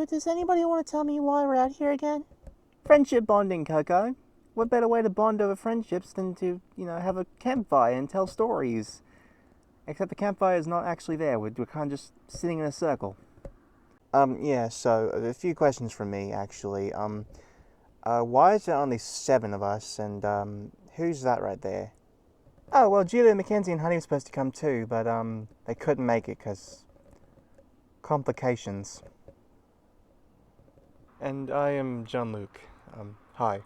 So, does anybody want to tell me why we're out here again? Friendship bonding, Coco. What better way to bond over friendships than to, have a campfire and tell stories? Except the campfire is not actually there. We're kind of just sitting in a circle. Yeah, so a few questions from me, actually. Why is there only 7 of us, and, who's that right there? Oh, well, Julia, Mackenzie, and Hunnid were supposed to come too, but, they couldn't make it because complications. And I am Jean-Luc. Hi.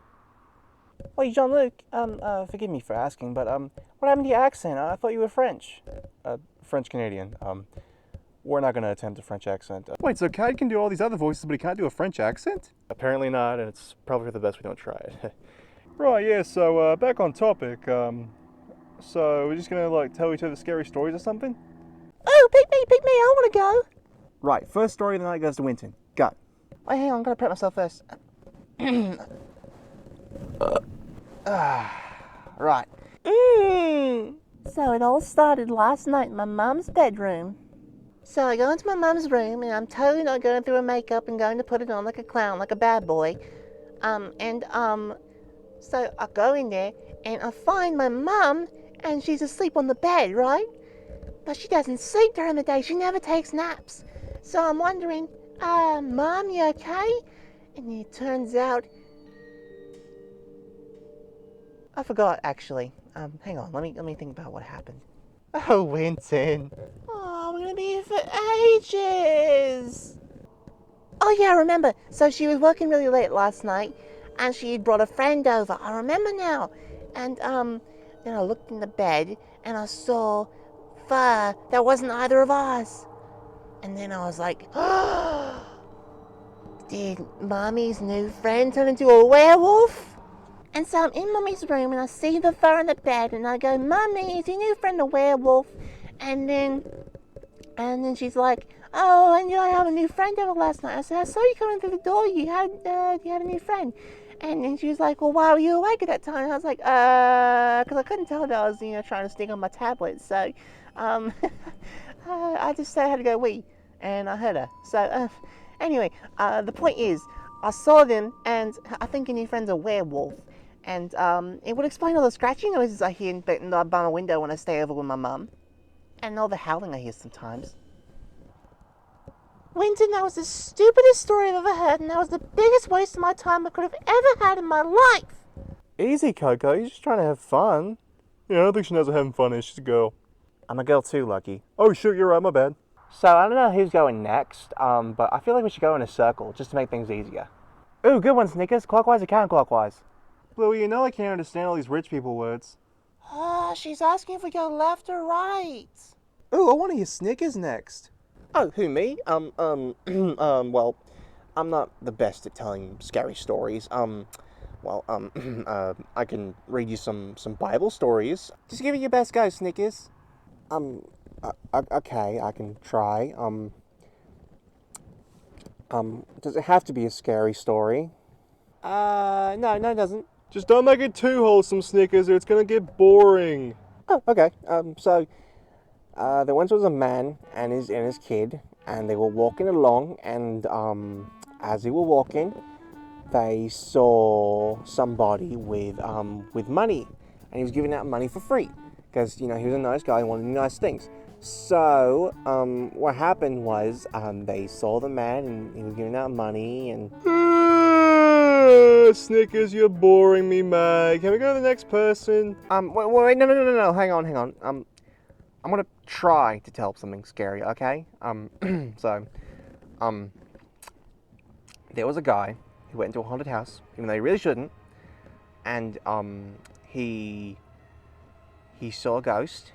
Wait, Jean-Luc, forgive me for asking, but, what happened to your accent? I thought you were French. French-Canadian. We're not going to attempt a French accent. Wait, so Cad can do all these other voices, but he can't do a French accent? Apparently not, and it's probably for the best we don't try it. Right, yeah, so, back on topic, so we're just gonna, tell each other scary stories or something? Oh, pick me, I want to go. Right, first story of the night goes to Winton. Go. Wait, hang on, I'm going to prep myself first. Right. So it all started last night in my mum's bedroom. So I go into my mum's room and I'm totally not going through her makeup and going to put it on like a clown, like a bad boy. So I go in there and I find my mum and she's asleep on the bed, right? But she doesn't sleep during the day. She never takes naps. So I'm wondering, Mum, you okay? And it turns out, I forgot actually. Hang on, let me think about what happened. Oh, Winton. Oh, we're gonna be here for ages. Oh yeah, I remember. So she was working really late last night, and she had brought a friend over. I remember now. And then I looked in the bed, and I saw fur that wasn't either of ours. And then I was like, oh, did Mommy's new friend turn into a werewolf? And so I'm in Mummy's room and I see the fur on the bed and I go, Mummy, is your new friend a werewolf? And then she's like, oh, and I have a new friend over last night. I said, I saw you coming through the door. You had a new friend. And then she was like, well, why were you awake at that time? And I was like, because I couldn't tell that I was, trying to stick on my tablet. So, I just said I had to go wee, and I heard her. So, anyway, the point is, I saw them, and I think your new friend's a werewolf. And it would explain all the scratching noises I hear by my window when I stay over with my mum. And all the howling I hear sometimes. Winton, that was the stupidest story I've ever heard, and that was the biggest waste of my time I could have ever had in my life. Easy, Coco, you're just trying to have fun. Yeah, I don't think she knows what having fun is, she's a girl. I'm a girl too, Lucky. Oh, shoot, you're right, my bad. So, I don't know who's going next, but I feel like we should go in a circle, just to make things easier. Ooh, good one, Snickers. Clockwise or counterclockwise? Bluey, you know I can't understand all these rich people words. She's asking if we go left or right. Ooh, I want to hear Snickers next. Oh, who, me? Well, I'm not the best at telling scary stories. I can read you some Bible stories. Just give it your best go, Snickers. Okay, I can try. Does it have to be a scary story? No, it doesn't. Just don't make it too wholesome, Snickers, or it's gonna get boring. Oh, okay. There once was a man and his kid, and they were walking along, and as they were walking, they saw somebody with money, and he was giving out money for free, because he was a nice guy and wanted to do nice things. So what happened was they saw the man and he was giving out money and. Snickers, you're boring me, Mag. Can we go to the next person? Wait, no, hang on. I'm gonna try to tell something scary, okay? There was a guy who went into a haunted house, even though he really shouldn't, and he saw a ghost,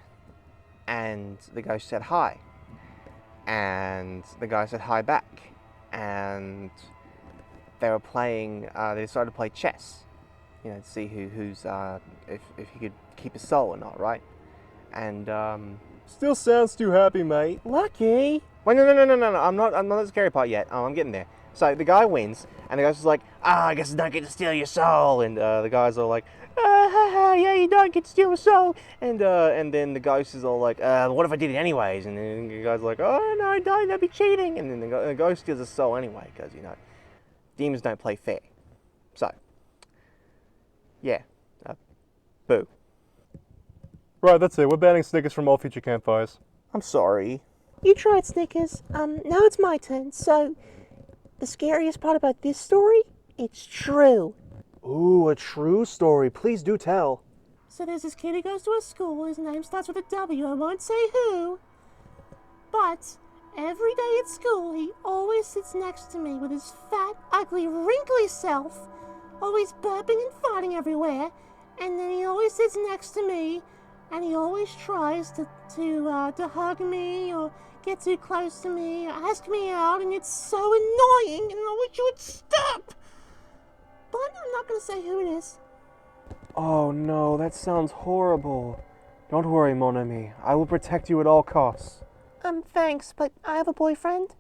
and the ghost said hi, and the guy said hi back, and they were playing. They decided to play chess, to see who's if he could keep his soul or not, right? And still sounds too happy, mate. Lucky. Wait, no. I'm not the scary part yet. I'm getting there. So the guy wins, and the guy's just like, I guess I don't get to steal your soul. And the guys are like, yeah, you don't get to steal my soul. And then the ghost is all like, what if I did it anyways? And then the guy's like, oh, no, don't, that'd be cheating. And then the ghost steals his soul anyway, because, demons don't play fair. So, yeah, boo. Right, that's it. We're banning Snickers from all future campfires. I'm sorry. You tried Snickers. Now it's my turn. So, the scariest part about this story, it's true. Ooh, a true story. Please do tell. So there's this kid who goes to a school. His name starts with a W. I won't say who. But every day at school, he always sits next to me with his fat, ugly, wrinkly self, always burping and farting everywhere. And then he always sits next to me, and he always tries to hug me or get too close to me or ask me out, and it's so annoying, and I wish you would stop. But I'm not going to say who it is. Oh no, that sounds horrible. Don't worry, mon ami. I will protect you at all costs. Thanks, but I have a boyfriend.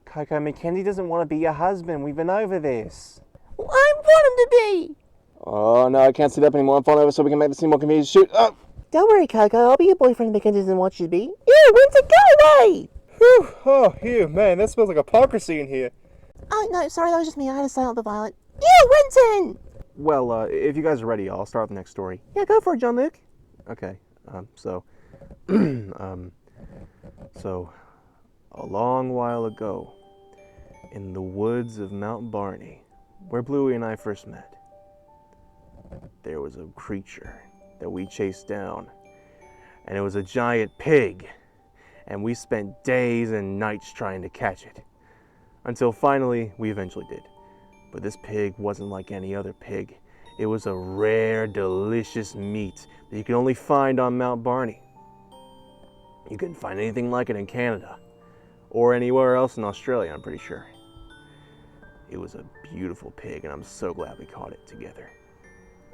Coco, Mackenzie doesn't want to be your husband. We've been over this. Well, I want him to be. Oh no, I can't sit up anymore. I'm falling over so we can make this scene more convenient. Shoot! Oh! Don't worry, Coco. I'll be your boyfriend if Mackenzie doesn't want you to be. Ew, Winton, go away! Whew, oh, ew, man, that smells like hypocrisy in here. Oh, no, sorry, that was just me. I had to silence the violet. Ew, Winton! Well, if you guys are ready, I'll start with the next story. Yeah, go for it, John Luke. Okay, so a long while ago, in the woods of Mount Barney, where Bluey and I first met, there was a creature that we chased down, and it was a giant pig, and we spent days and nights trying to catch it, until finally we eventually did. But this pig wasn't like any other pig. It was a rare, delicious meat that you can only find on Mount Barney. You couldn't find anything like it in Canada, or anywhere else in Australia, I'm pretty sure. It was a beautiful pig, and I'm so glad we caught it together.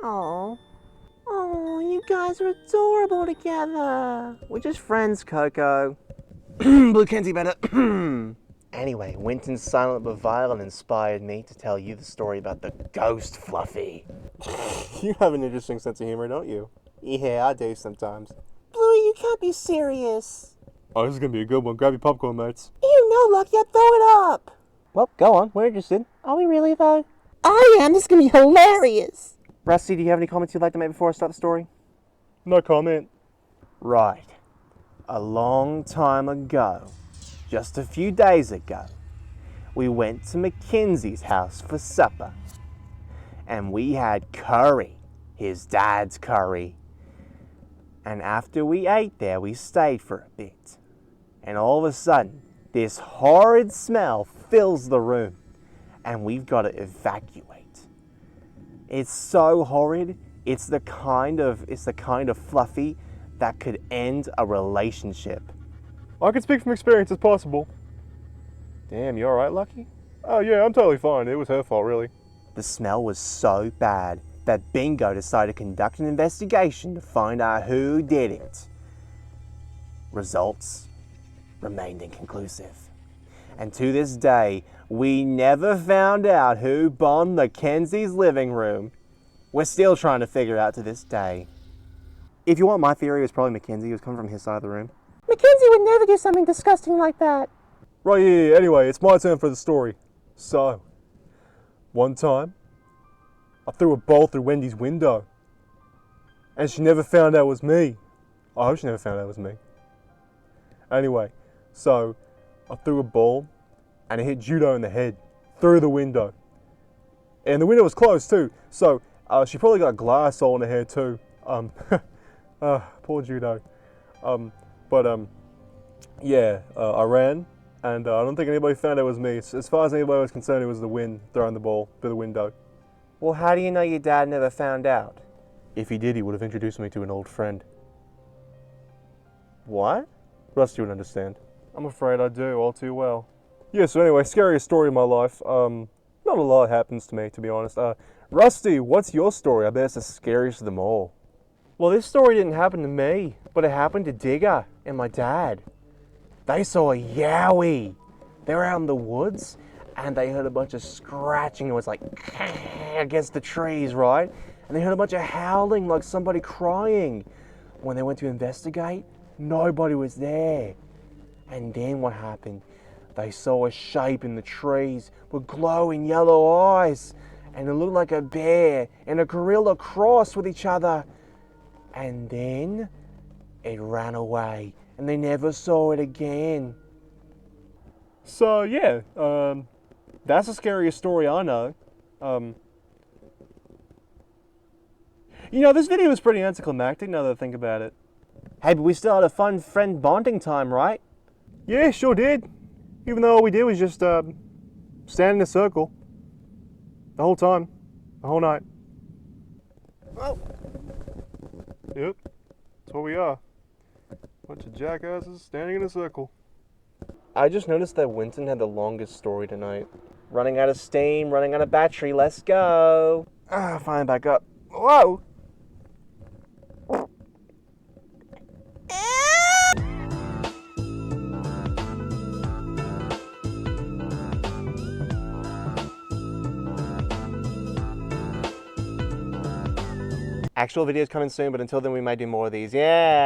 Aw. Oh, you guys are adorable together. We're just friends, Coco. Blue Kenzie better. Anyway, Winton's silent but violent inspired me to tell you the story about the ghost Fluffy. You have an interesting sense of humor, don't you? Yeah, I do sometimes. Bluey, you can't be serious. Oh, this is gonna be a good one. Grab your popcorn, mates. Ew, no, Lucky, I'd throw it up. Well, go on. We're interested. Are we really, though? I am. This is going to be hilarious. Rusty, do you have any comments you'd like to make before I start the story? No comment. Right. A long time ago, just a few days ago, we went to Mackenzie's house for supper. And we had curry, his dad's curry. And after we ate there, we stayed for a bit. And all of a sudden, this horrid smell fills the room, and we've got to evacuate. It's so horrid. It's the kind of Fluffy that could end a relationship. I can speak from experience, it's possible. Damn, you alright, Lucky? Oh yeah, I'm totally fine. It was her fault, really. The smell was so bad that Bingo decided to conduct an investigation to find out who did it. Results remained inconclusive. And to this day, we never found out who bombed Mackenzie's living room. We're still trying to figure out to this day. If you want my theory, it was probably Mackenzie. It was coming from his side of the room. Mackenzie would never do something disgusting like that. Right, yeah. Anyway, it's my turn for the story. So, one time, I threw a bowl through Wendy's window. And she never found out it was me. I hope she never found out it was me. Anyway, so I threw a ball and it hit Judo in the head through the window. And the window was closed too, so she probably got glass all in her hair too. Poor Judo. Yeah, I ran, and I don't think anybody found it was me. As far as anybody was concerned, it was the wind throwing the ball through the window. Well, how do you know your dad never found out? If he did, he would have introduced me to an old friend. What? Rusty would understand. I'm afraid I do, all too well. Yeah, so anyway, scariest story of my life. Not a lot happens to me, to be honest. Rusty, what's your story? I bet it's the scariest of them all. Well, this story didn't happen to me, but it happened to Digger and my dad. They saw a yowie. They were out in the woods, and they heard a bunch of scratching. It was like against the trees, right? And they heard a bunch of howling, like somebody crying. When they went to investigate, nobody was there. And then what happened? They saw a shape in the trees with glowing yellow eyes, and it looked like a bear and a gorilla crossed with each other. And then it ran away, and they never saw it again. So yeah, that's the scariest story I know. You know, this video was pretty anticlimactic now that I think about it. Hey, but we still had a fun friend bonding time, right? Yeah, sure did. Even though all we did was just stand in a circle the whole time, the whole night. Oh. Yep, that's what we are. Bunch of jackasses standing in a circle. I just noticed that Winton had the longest story tonight. Running out of steam, running out of battery, let's go. Fine, back up. Whoa! Actual videos coming soon, but until then we may do more of these. Yeah!